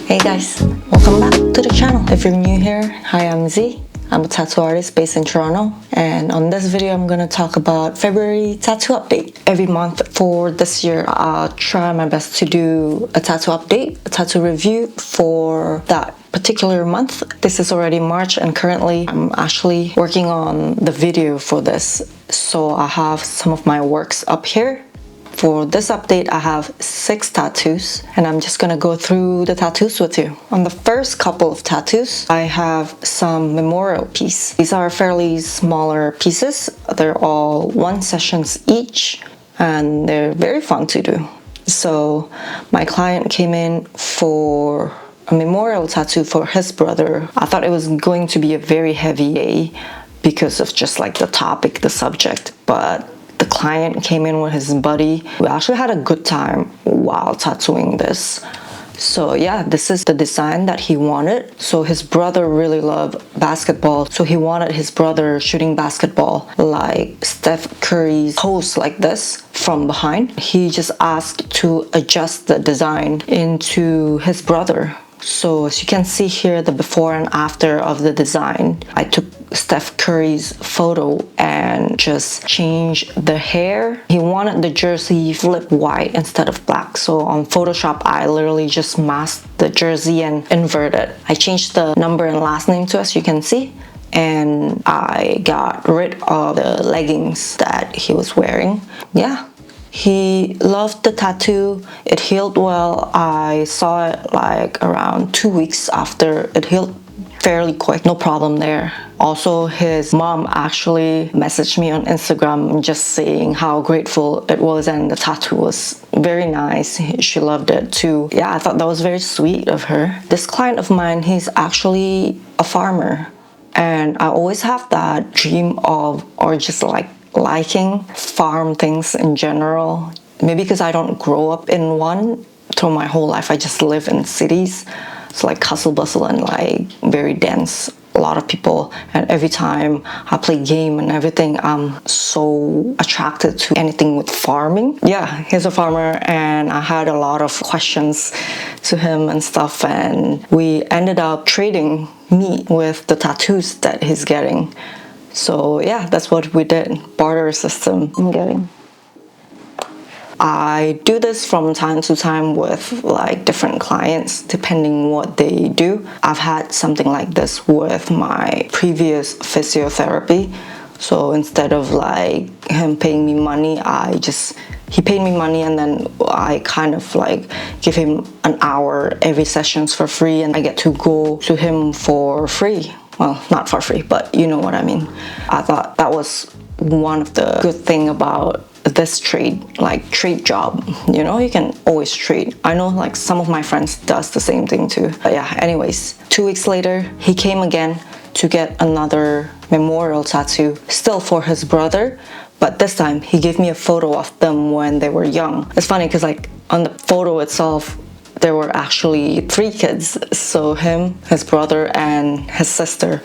Hey guys, welcome back to the channel. If you're new here, hi, I'm Z. I'm a tattoo artist based in Toronto, and on this video I'm going to talk about February tattoo update. Every month for this year I'll try my best to do a tattoo update, a tattoo review for that particular month. This is already March and currently I'm actually working on the video for this, so I have some of my works up here. For this update, I have 6 tattoos and I'm just gonna go through the tattoos with you. On the first couple of tattoos, I have some memorial piece. These are fairly smaller pieces. They're all 1 sessions each and they're very fun to do. So my client came in for a memorial tattoo for his brother. I thought it was going to be a very heavy day because of just like the topic, the subject, but the client came in with his buddy. We actually had a good time while tattooing this. So yeah, this is the design that he wanted. So his brother really loved basketball. So he wanted his brother shooting basketball like Steph Curry's pose like this from behind. He just asked to adjust the design into his brother. So as you can see here, the before and after of the design, I took Steph Curry's photo and just changed the hair. He wanted the jersey flip white instead of black. So on Photoshop, I literally just masked the jersey and inverted. I changed the number and last name to, as you can see, and I got rid of the leggings that he was wearing. Yeah. He loved the tattoo. It healed well. I saw it like around 2 weeks after it healed, fairly quick, no problem there. Also, his mom actually messaged me on Instagram just saying how grateful it was and the tattoo was very nice. She loved it too. Yeah, I thought that was very sweet of her. This client of mine, he's actually a farmer, and I always have that dream of, or just like liking farm things in general. Maybe because I don't grow up in one through my whole life. I just live in cities. It's like hustle bustle and like very dense, a lot of people, and every time I play game and everything, I'm so attracted to anything with farming. Yeah, he's a farmer and I had a lot of questions to him and stuff, and we ended up trading meat with the tattoos that he's getting. So yeah, that's what we did. Barter system I'm getting. I do this from time to time with like different clients depending what they do. I've had something like this with my previous physiotherapy. So instead of like him paying me money, he paid me money and then I kind of like give him an hour every sessions for free, and I get to go to him for free. Well, not for free, but you know what I mean. I thought that was one of the good thing about this trade job. You know, you can always trade. I know like some of my friends does the same thing too. But yeah, anyways, 2 weeks later, he came again to get another memorial tattoo, still for his brother. But this time, he gave me a photo of them when they were young. It's funny because like on the photo itself, there were actually 3 kids. So him, his brother, and his sister.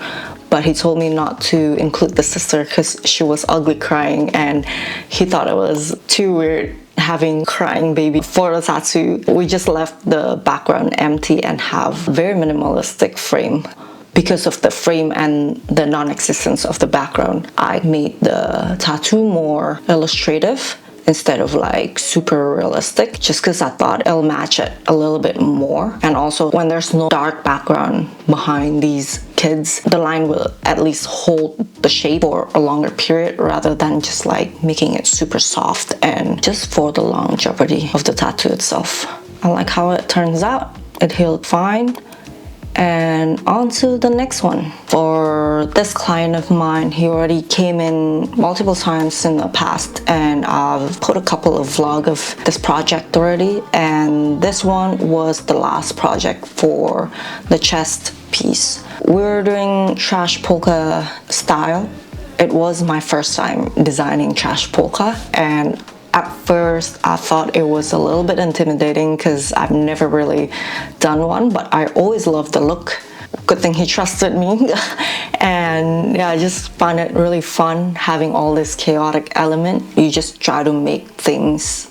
But he told me not to include the sister because she was ugly crying and he thought it was too weird having crying baby for the tattoo. We just left the background empty and have very minimalistic frame. Because of the frame and the non-existence of the background, I made the tattoo more illustrative instead of like super realistic, just because I thought it'll match it a little bit more. And also when there's no dark background behind these kids, the line will at least hold the shape for a longer period rather than just like making it super soft and just for the longevity of the tattoo itself. I like how it turns out. It healed fine. And on to the next one. For this client of mine, he already came in multiple times in the past and I've put a couple of vlogs of this project already, and this one was the last project for the chest piece. We were doing trash polka style. It was my first time designing trash polka, and at first, I thought it was a little bit intimidating because I've never really done one, but I always loved the look. Good thing he trusted me. And yeah, I just find it really fun having all this chaotic element. You just try to make things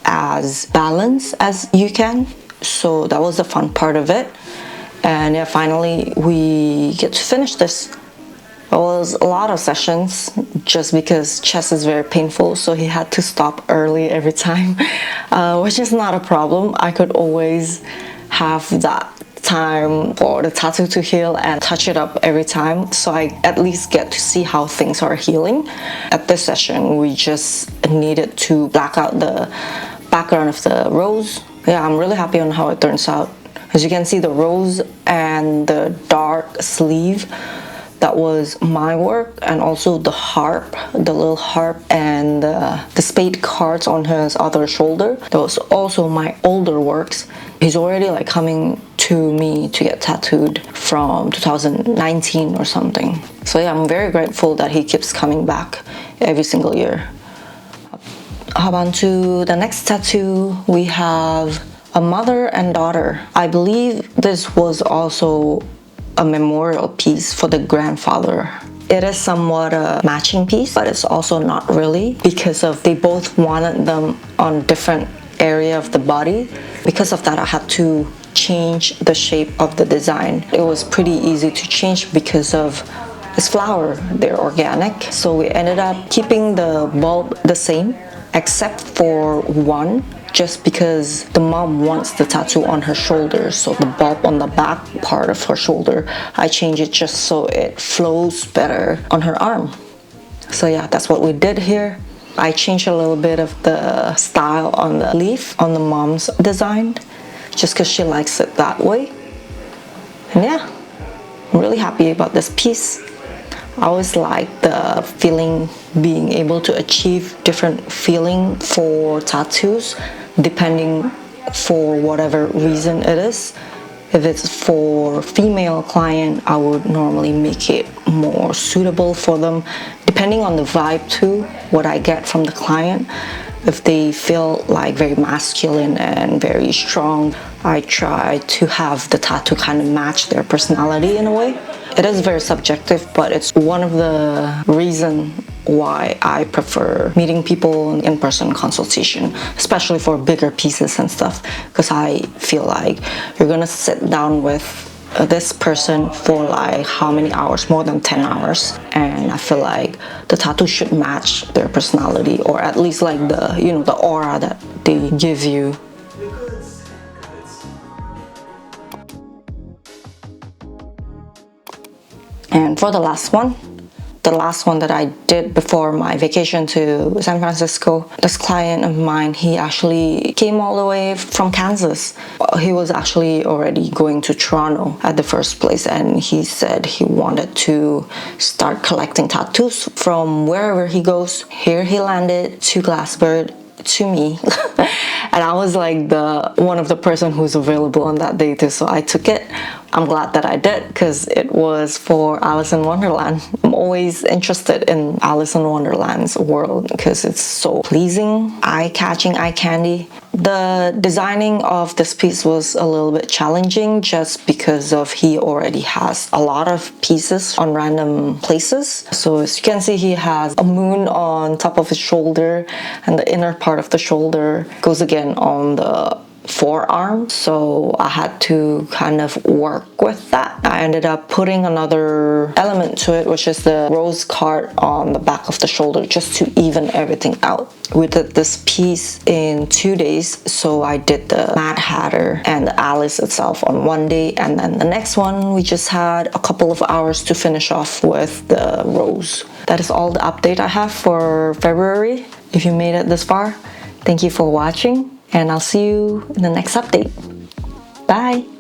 as balanced as you can. So that was the fun part of it. And yeah, finally we get to finish this. It was a lot of sessions just because chest is very painful, so he had to stop early every time, which is not a problem. I could always have that time for the tattoo to heal and touch it up every time, so I at least get to see how things are healing. At this session, we just needed to black out the background of the rose. Yeah, I'm really happy on how it turns out. As you can see, the rose and the dark sleeve, that was my work, and also the harp, the little harp, and the spade cards on his other shoulder. That was also my older works. He's already like coming to me to get tattooed from 2019 or something. So yeah, I'm very grateful that he keeps coming back every single year. Hop on to the next tattoo. We have a mother and daughter. I believe this was also a memorial piece for the grandfather. It is somewhat a matching piece, but it's also not really, because of they both wanted them on different area of the body. Because of that, I had to change the shape of the design. It was pretty easy to change because of this flower. They're organic, so we ended up keeping the bulb the same, except for one, just because the mom wants the tattoo on her shoulder, so the bulb on the back part of her shoulder, I changed it just so it flows better on her arm. So yeah, that's what we did here. I changed a little bit of the style on the leaf on the mom's design, just because she likes it that way. And yeah, I'm really happy about this piece. I always like the feeling, being able to achieve different feeling for tattoos depending for whatever reason it is. If it's for female client, I would normally make it more suitable for them, depending on the vibe too, what I get from the client. If they feel like very masculine and very strong, I try to have the tattoo kind of match their personality in a way. It is very subjective, but it's one of the reasons why I prefer meeting people in in-person consultation, especially for bigger pieces and stuff, because I feel like you're gonna sit down with this person for like how many hours? More than 10 hours, and I feel like the tattoo should match their personality, or at least like the, you know, the aura that they give you. And for the last one that I did before my vacation to San Francisco, this client of mine, he actually came all the way from Kansas. He was actually already going to Toronto at the first place, and he said he wanted to start collecting tattoos from wherever he goes. Here he landed to Glassbird, to me. And I was like one of the person who's available on that day too, so I took it. I'm glad that I did, because it was for Alice in Wonderland. I'm always interested in Alice in Wonderland's world because it's so pleasing, eye-catching, eye candy. The designing of this piece was a little bit challenging just because of he already has a lot of pieces on random places. So as you can see, he has a moon on top of his shoulder, and the inner part of the shoulder goes again on the forearm, so I had to kind of work with that. I ended up putting another element to it, which is the rose card on the back of the shoulder, just to even everything out. We did this piece in 2 days, so I did the Mad Hatter and the Alice itself on one day, and then the next one we just had a couple of hours to finish off with the rose. That is all the update I have for February. If you made it this far, thank you for watching, and I'll see you in the next update. Bye!